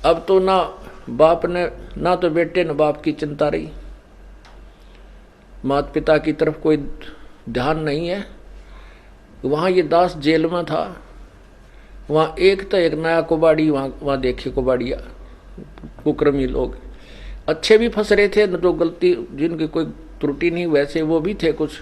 अब तो ना बाप ने, ना तो बेटे न बाप की चिंता रही, माता पिता की तरफ कोई ध्यान नहीं है। वहाँ ये दास जेल में था, वहाँ एक तो एक नया कुबाड़ी, वहाँ देखे कुबाड़िया कुक्रमी लोग, अच्छे भी फंस रहे थे, जो गलती जिनकी कोई त्रुटि नहीं वैसे वो भी थे, कुछ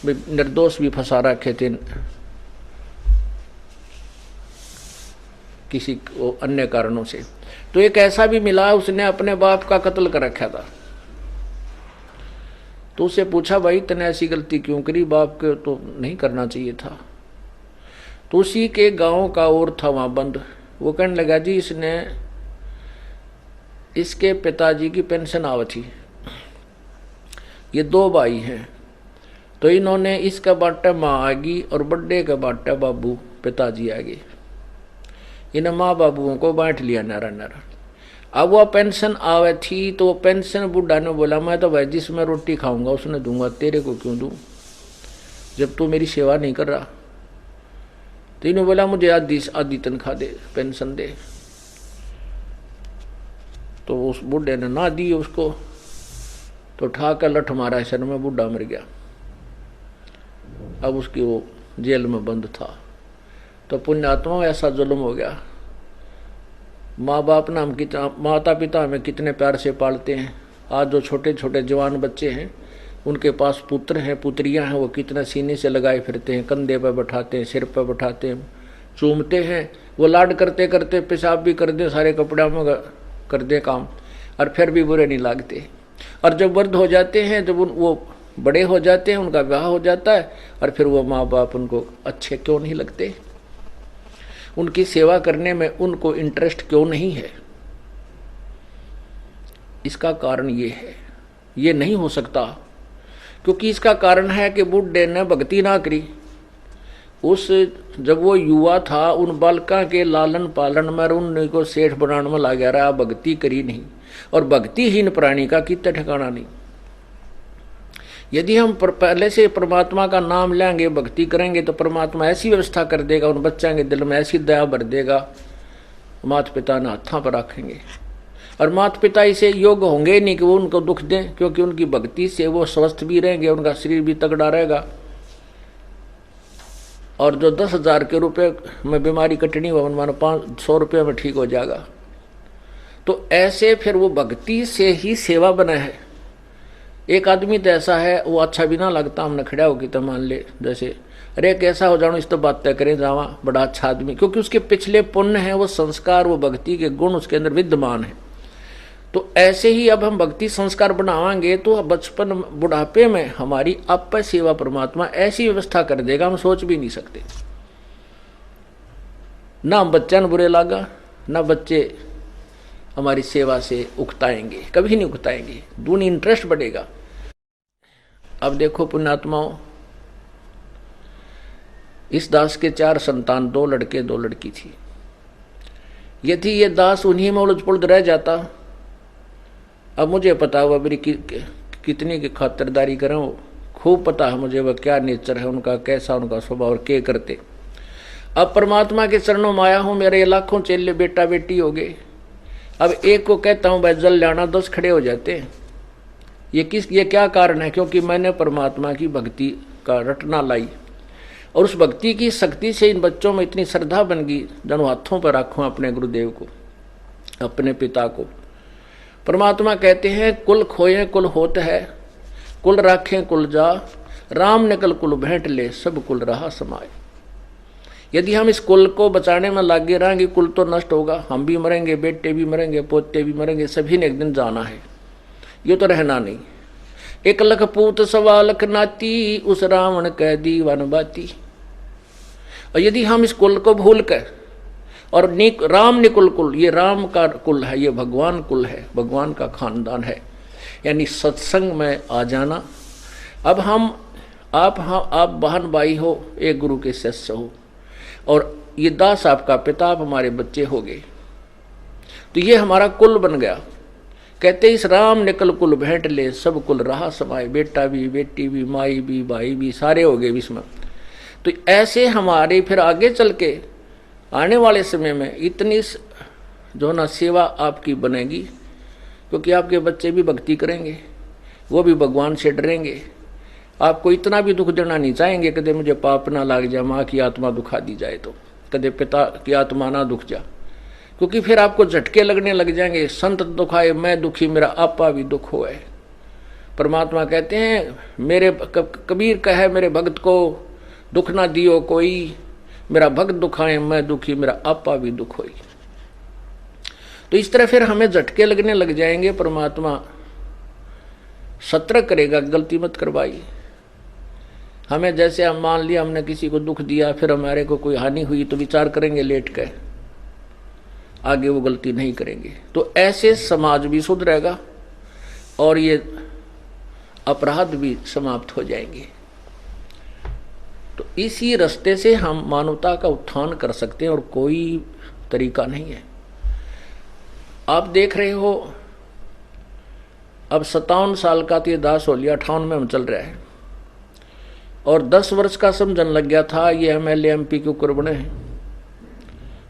निर्दोष भी फंसा रखे थे किसी अन्य कारणों से। तो एक ऐसा भी मिला, उसने अपने बाप का कत्ल कर रखा था। तो उसे पूछा, भाई तने ऐसी गलती क्यों करी, बाप के तो नहीं करना चाहिए था। तो उसी के गांव का और था वहां बंद, वो कहने लगा, जी इसने, इसके पिताजी की पेंशन आव थी, ये 2 भाई हैं, तो इन्होंने इसका बाटा माँ आएगी और बड्डे का बाटा बाबू पिताजी आएगी, इन्हें माँ बाबुओं को बांट लिया नारा नारा। अब वह पेंशन आवे थी, तो वो पेंशन बुढ़ा ने बोला, मैं तो भाई जिसमें रोटी खाऊंगा उसने दूंगा, तेरे को क्यों दूं जब तू मेरी सेवा नहीं कर रहा। तो इन्होंने बोला, मुझे आधी तनख्वाह दे, पेंशन दे। तो उस बुढ़े ने ना दी उसको, तो उठा कर लठ मारा सर में, बुढ़ा मर गया। अब उसकी वो जेल में बंद था। तो पुण्यात्मा ऐसा जुल्म हो गया। माँ बाप ना हम कितना, माता पिता हमें कितने प्यार से पालते हैं, आज जो छोटे छोटे जवान बच्चे हैं उनके पास पुत्र हैं पुत्रियां हैं, वो कितना सीने से लगाए फिरते हैं, कंधे पर बैठाते हैं, सिर पर बैठाते हैं, चूमते हैं, वो लाड करते करते पेशाब भी कर दे, सारे कपड़े में कर दे काम, और फिर भी बुरे नहीं लगते। और जब वृद्ध हो जाते हैं, जब वो बड़े हो जाते हैं, उनका विवाह हो जाता है, और फिर वो माँ बाप उनको अच्छे क्यों नहीं लगते, उनकी सेवा करने में उनको इंटरेस्ट क्यों नहीं है। इसका कारण ये है, ये नहीं हो सकता, क्योंकि इसका कारण है कि बुढ़े ने भक्ति ना करी। उस जब वो युवा था, उन बालका के लालन पालन में उनको सेठ बनाने में लग रहा, भक्ति करी नहीं। और भक्तिहीन प्राणी का कितना ठिकाना नहीं। यदि हम पहले से परमात्मा का नाम लेंगे, भक्ति करेंगे, तो परमात्मा ऐसी व्यवस्था कर देगा, उन बच्चों के दिल में ऐसी दया भर देगा, माता पिता ने हाथों पर रखेंगे। और माता पिता इसे योग्य होंगे नहीं कि वो उनको दुख दें, क्योंकि उनकी भक्ति से वो स्वस्थ भी रहेंगे, उनका शरीर भी तगड़ा रहेगा। और जो 10,000 के रुपये में बीमारी कटनी हो, मानो 500 रुपये में ठीक हो जाएगा। तो ऐसे फिर वो भक्ति से ही सेवा बना है। एक आदमी तो ऐसा है, वो अच्छा भी ना लगता, हमने खड़ा होगी तो मान ले जैसे, अरे कैसा हो जाओ, इस तो बातें करें जावा, बड़ा अच्छा आदमी, क्योंकि उसके पिछले पुण्य है, वो संस्कार, वो भक्ति के गुण उसके अंदर विद्यमान है। तो ऐसे ही अब हम भक्ति संस्कार बनावाएंगे तो बचपन बुढ़ापे में हमारी आप सेवा परमात्मा ऐसी व्यवस्था कर देगा, हम सोच भी नहीं सकते। ना हम बच्चन बुरे लागा, ना बच्चे हमारी सेवा से उकताएंगे, कभी नहीं उकताएंगे, दूनी इंटरेस्ट बढ़ेगा। अब देखो पुण्यात्माओं, इस दास के 4 संतान, 2 लड़के 2 लड़की थी। यदि ये दास उन्हीं में उलझ पुलझ रह जाता, अब मुझे पता हुआ मेरी कितनी की खातिरदारी करें, वो खूब पता है मुझे वह क्या नेचर है उनका, कैसा उनका स्वभाव और क्या करते। अब परमात्मा के चरणों में आया हूँ, मेरे लाखों चेले बेटा बेटी हो गए। अब एक को कहता हूँ भाई जल लाना, 10 खड़े हो जाते हैं। ये क्या कारण है? क्योंकि मैंने परमात्मा की भक्ति का रटना लाई, और उस भक्ति की शक्ति से इन बच्चों में इतनी श्रद्धा बन गई, दोनों हाथों पर रखूँ अपने गुरुदेव को, अपने पिता को। परमात्मा कहते हैं, कुल खोए कुल होत है, कुल राखें कुल जा, राम निकल कुल भेंट ले, सब कुल रहा समाए। यदि हम इस कुल को बचाने में लगे रहेंगे, कुल तो नष्ट होगा, हम भी मरेंगे, बेटे भी मरेंगे, पोते भी मरेंगे, सभी ने एक दिन जाना है, ये तो रहना नहीं। 1 लख पूत 1.25 लाख नाती, उस रावण कह दी वन बाती। और यदि हम इस कुल को भूल कर, और राम निकुल कुल, ये राम का कुल है, ये भगवान कुल है, भगवान का खानदान है, यानी सत्संग में आ जाना। अब आप बहन भाई हो, एक गुरु के शिष्य हो, और ये दास आपका पिता, आप हमारे बच्चे हो गए, तो ये हमारा कुल बन गया। कहते इस राम निकल कुल भेंट ले, सब कुल रहा समाए, बेटा भी, बेटी भी, माई भी, भाई भी, सारे हो गए इसमें। तो ऐसे हमारे फिर आगे चल के आने वाले समय में इतनी जो ना सेवा आपकी बनेगी, क्योंकि आपके बच्चे भी भक्ति करेंगे, वो भी भगवान से डरेंगे, आपको इतना भी दुख देना नहीं चाहेंगे कदे मुझे पाप ना लग जाए, माँ की आत्मा दुखा दी जाए तो, कदे पिता की आत्मा ना दुख जा, क्योंकि फिर आपको झटके लगने लग जाएंगे। संत दुखाए मैं दुखी, मेरा आपा भी दुख होए। परमात्मा कहते हैं मेरे कबीर कहे मेरे भक्त को दुख ना दियो कोई, मेरा भक्त दुखाए मैं दुखी, मेरा आपा भी दुख होई। तो इस तरह फिर हमें झटके लगने लग जाएंगे। परमात्मा सतर्क करेगा, गलती मत करवाई। हमें जैसे हम मान लिया हमने किसी को दुख दिया, फिर हमारे को कोई हानि हुई तो विचार करेंगे लेट के, आगे वो गलती नहीं करेंगे। तो ऐसे समाज भी सुधरेगा और ये अपराध भी समाप्त हो जाएंगे। तो इसी रास्ते से हम मानवता का उत्थान कर सकते हैं और कोई तरीका नहीं है। आप देख रहे हो अब 57 साल का तो ये दास हो लिया, 58 में हम चल रहे हैं, और 10 वर्ष का समझन लग गया था ये MLA MP के ऊपर बने हैं,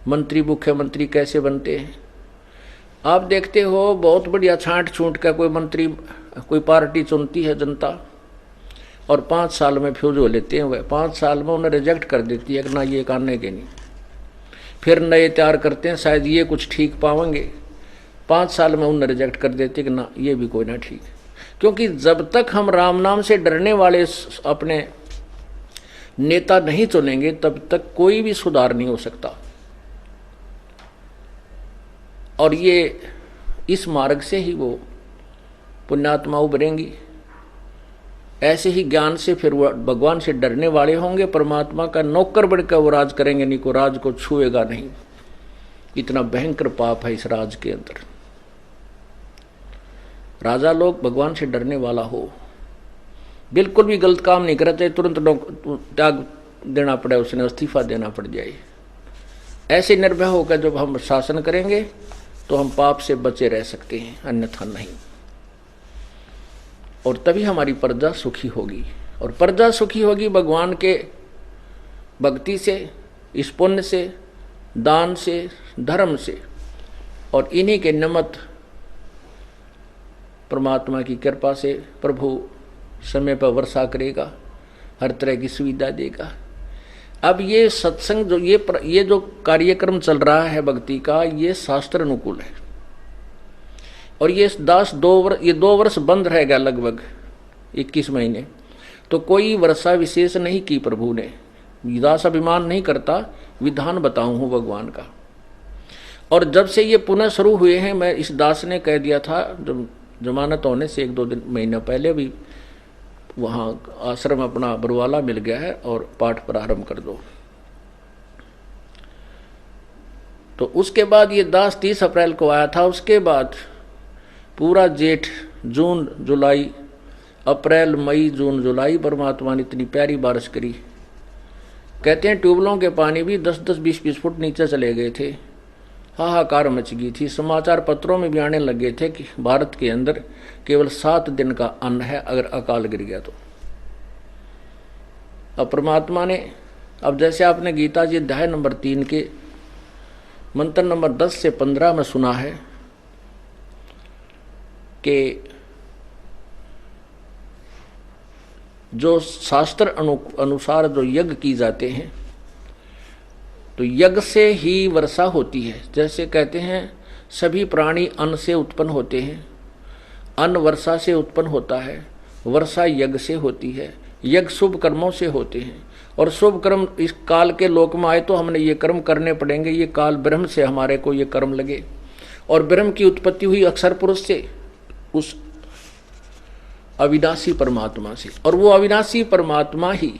मंत्री मुख्यमंत्री कैसे बनते हैं। आप देखते हो बहुत बढ़िया छांट छूट का कोई मंत्री कोई पार्टी चुनती है जनता, और 5 साल में फ्यूज हो लेते हैं। वह 5 साल में उन्हें रिजेक्ट कर देती है कि ना ये करने के नहीं, फिर नए तैयार करते हैं शायद ये कुछ ठीक पाएंगे, 5 साल में उन्हें रिजेक्ट कर देते हैं कि ना ये भी कोई ना ठीक। क्योंकि जब तक हम राम नाम से डरने वाले अपने नेता नहीं चुनेंगे तब तक कोई भी सुधार नहीं हो सकता। और ये इस मार्ग से ही वो पुण्यात्मा उभरेंगी। ऐसे ही ज्ञान से फिर वो भगवान से डरने वाले होंगे, परमात्मा का नौकर बनकर वो राज करेंगे, नहीं को राज को छुएगा नहीं। इतना भयंकर पाप है इस राज के अंदर। राजा लोग भगवान से डरने वाला हो, बिल्कुल भी गलत काम नहीं करते, तुरंत त्याग देना पड़े, उसने इस्तीफा देना पड़ जाए। ऐसे निर्भय होकर जब हम शासन करेंगे तो हम पाप से बचे रह सकते हैं, अन्यथा नहीं। और तभी हमारी प्रजा सुखी होगी, और प्रजा सुखी होगी भगवान के भक्ति से, इस पुण्य से, दान से, धर्म से, और इन्हीं के निमित्त परमात्मा की कृपा से प्रभु समय पर वर्षा करेगा, हर तरह की सुविधा देगा। अब ये सत्संग जो ये जो कार्यक्रम चल रहा है भक्ति का, ये शास्त्र अनुकूल है, और ये 2 वर्ष बंद रहेगा लगभग 21 महीने। तो कोई वर्षा विशेष नहीं की प्रभु ने, दास अभिमान नहीं करता, विधान बताऊं हूं भगवान का। और जब से ये पुनः शुरू हुए हैं, मैं इस दास ने कह दिया था जब जमानत होने से 1-2 महीने पहले भी, वहाँ आश्रम अपना बरवाला मिल गया है और पाठ प्रारंभ कर दो। तो उसके बाद ये दास 30 अप्रैल को आया था। उसके बाद पूरा जेठ, जून, जुलाई, अप्रैल, मई, जून, जुलाई परमात्मा ने इतनी प्यारी बारिश करी। कहते हैं ट्यूबलों के पानी भी 10-10, 20-20 फुट नीचे चले गए थे। हाहाकार मच गई थी। समाचार पत्रों में भी आने लगे थे कि भारत के अंदर केवल 7 दिन का अन्न है अगर अकाल गिर गया तो। अब परमात्मा ने, अब जैसे आपने गीता जी अध्याय नंबर 3 के मंत्र नंबर 10 से 15 में सुना है कि जो शास्त्र अनुसार जो यज्ञ की जाते हैं तो यज्ञ से ही वर्षा होती है। जैसे कहते हैं सभी प्राणी अन्न से उत्पन्न होते हैं, अन्न वर्षा से उत्पन्न होता है, वर्षा यज्ञ से होती है, यज्ञ शुभ कर्मों से होते हैं, और शुभ कर्म इस काल के लोक में आए तो हमने ये कर्म करने पड़ेंगे। ये काल ब्रह्म से हमारे को ये कर्म लगे, और ब्रह्म की उत्पत्ति हुई अक्षर पुरुष से, उस अविनाशी परमात्मा से, और वो अविनाशी परमात्मा ही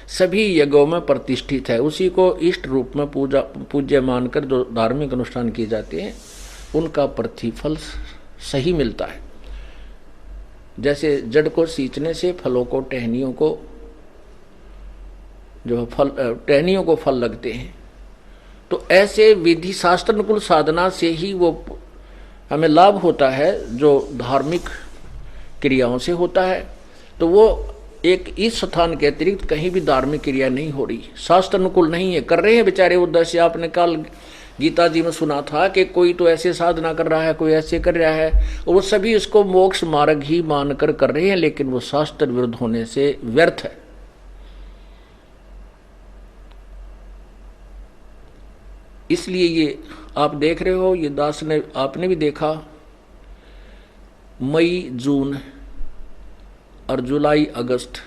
सभी यज्ञों में प्रतिष्ठित है। उसी को इष्ट रूप में पूज्य मानकर जो धार्मिक अनुष्ठान किए जाते हैं उनका प्रतिफल सही मिलता है। जैसे जड़ को सींचने से फलों को टहनियों को जो फल टहनियों को फल लगते हैं, तो ऐसे विधि शास्त्र अनुकूल साधना से ही वो हमें लाभ होता है जो धार्मिक क्रियाओं से होता है। तो वो एक इस स्थान के अतिरिक्त कहीं भी धार्मिक क्रिया नहीं हो रही, शास्त्र अनुकूल नहीं है। कर रहे हैं बेचारे उद्देश्य, आपने कल गीता जी में सुना था कि कोई तो ऐसे साधना कर रहा है, कोई ऐसे कर रहा है, और वो सभी इसको मोक्ष मार्ग ही मानकर कर रहे हैं, लेकिन वो शास्त्र विरुद्ध होने से व्यर्थ है। इसलिए ये आप देख रहे हो, ये दास ने, आपने भी देखा, मई जून और जुलाई अगस्त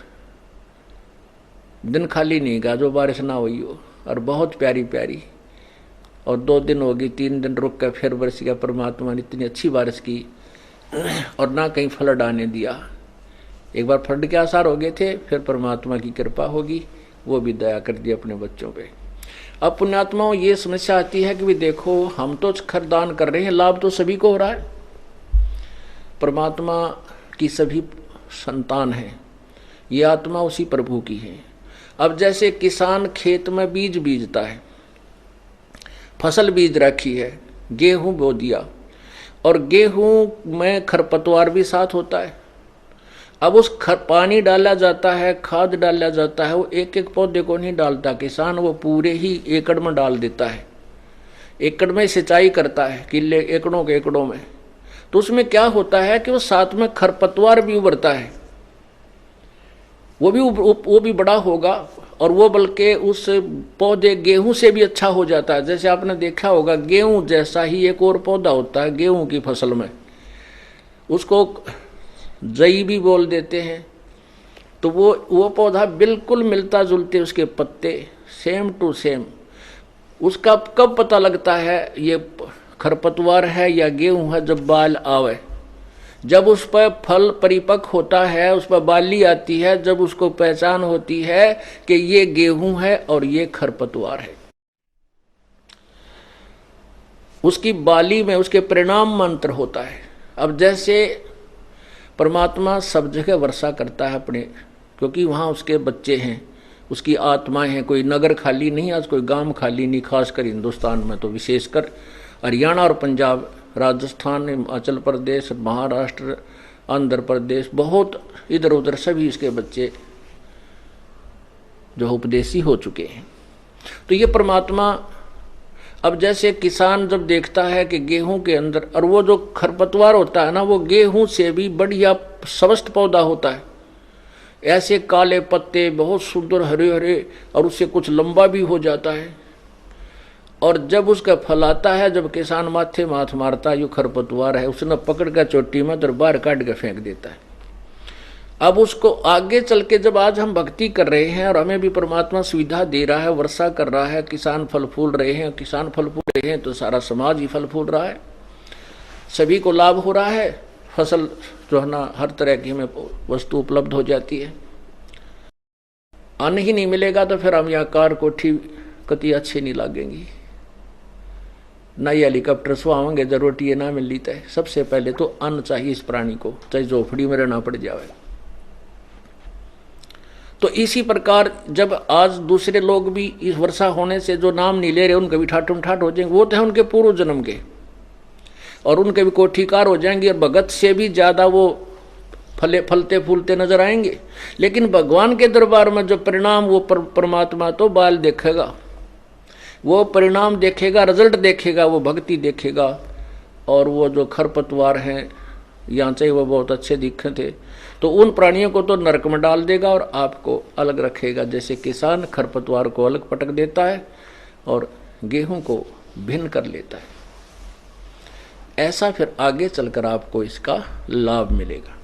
दिन खाली नहीं गया जो बारिश ना हुई हो, और बहुत प्यारी प्यारी, और 2 दिन हो गई, 3 दिन रुक कर फिर बरस गया। परमात्मा ने इतनी अच्छी बारिश की और ना कहीं फ्लड आने दिया। एक बार फ्लड के आसार हो गए थे, फिर परमात्मा की कृपा होगी, वो भी दया कर दी अपने बच्चों पे। अब पुण्यात्माओं ये समस्या आती है कि भी देखो, हम तो खरदान कर रहे हैं, लाभ तो सभी को हो रहा है, परमात्मा की सभी संतान है, ये आत्मा उसी प्रभु की है। अब जैसे किसान खेत में बीज बीजता है, फसल बीज रखी है, गेहूं बो दिया, और गेहूं में खरपतवार भी साथ होता है। अब उस पानी डाला जाता है, खाद डाला जाता है, वो एक एक पौधे को नहीं डालता किसान, वो पूरे ही एकड़ में डाल देता है, एकड़ में सिंचाई करता है, किले एकड़ों के एकड़ों में। तो उसमें क्या होता है कि वो साथ में खरपतवार भी उभरता है, वो भी बड़ा होगा, और वो बल्कि उस पौधे गेहूं से भी अच्छा हो जाता है। जैसे आपने देखा होगा, गेहूं जैसा ही एक और पौधा होता है गेहूं की फसल में, उसको जई भी बोल देते हैं। तो वो पौधा बिल्कुल मिलता जुलते, उसके पत्ते सेम टू सेम। उसका कब पता लगता है ये खरपतवार है या गेहूं है? जब बाल आवे, जब उस पर फल परिपक्व होता है, उस पर बाली आती है, जब उसको पहचान होती है कि ये गेहूं है और ये खरपतवार है। उसकी बाली में उसके परिणाम मंत्र होता है। अब जैसे परमात्मा सब जगह वर्षा करता है अपने, क्योंकि वहाँ उसके बच्चे हैं, उसकी आत्माएं हैं। कोई नगर खाली नहीं, आज कोई गांव खाली नहीं, खासकर हिंदुस्तान में तो विशेषकर हरियाणा और पंजाब, राजस्थान, हिमाचल प्रदेश, महाराष्ट्र, आंध्र प्रदेश, बहुत इधर उधर सभी इसके बच्चे जो उपदेशी हो चुके हैं। तो ये परमात्मा, अब जैसे किसान जब देखता है कि गेहूं के अंदर, और वो जो खरपतवार होता है ना, वो गेहूं से भी बढ़िया स्वस्थ पौधा होता है, ऐसे काले पत्ते बहुत सुंदर हरे हरे, और उससे कुछ लंबा भी हो जाता है। और जब उसका फल आता है, जब किसान माथे माथ मारता है, ये खरपतवार है, उसने पकड़ कर चोटी में तो बाहर काट के फेंक देता है। अब उसको आगे चल के जब आज हम भक्ति कर रहे हैं और हमें भी परमात्मा सुविधा दे रहा है, वर्षा कर रहा है, किसान फल फूल रहे हैं, किसान फल फूल रहे हैं तो सारा समाज ही फल फूल रहा है, सभी को लाभ हो रहा है, फसल जो है ना हर तरह की हमें वस्तु उपलब्ध हो जाती है। अन्न ही नहीं मिलेगा तो फिर हम यहाँ कार कोठी कति अच्छी नहीं लगेंगी, ना ये हेलीकॉप्टर सुहावेंगे, जब रोटी ये ना मिल है। सबसे पहले तो अन्न चाहिए इस प्राणी को, चाहे झोपड़ी में रहना पड़ जाए। तो इसी प्रकार जब आज दूसरे लोग भी इस वर्षा होने से जो नाम नहीं ले रहे, उनके भी ठाठम ठाठ हो जाएंगे, वो तो है उनके पूर्व जन्म के, और उनके भी कोठीकार हो जाएंगे, और भगत से भी ज्यादा वो फलते फूलते नजर आएंगे। लेकिन भगवान के दरबार में जो परिणाम, वो परमात्मा तो बाल देखेगा, वो परिणाम देखेगा, रिजल्ट देखेगा, वो भक्ति देखेगा। और वो जो खरपतवार हैं, यहाँ से वो बहुत अच्छे दिखे थे, तो उन प्राणियों को तो नरक में डाल देगा और आपको अलग रखेगा। जैसे किसान खरपतवार को अलग पटक देता है और गेहूं को भिन्न कर लेता है, ऐसा फिर आगे चलकर आपको इसका लाभ मिलेगा।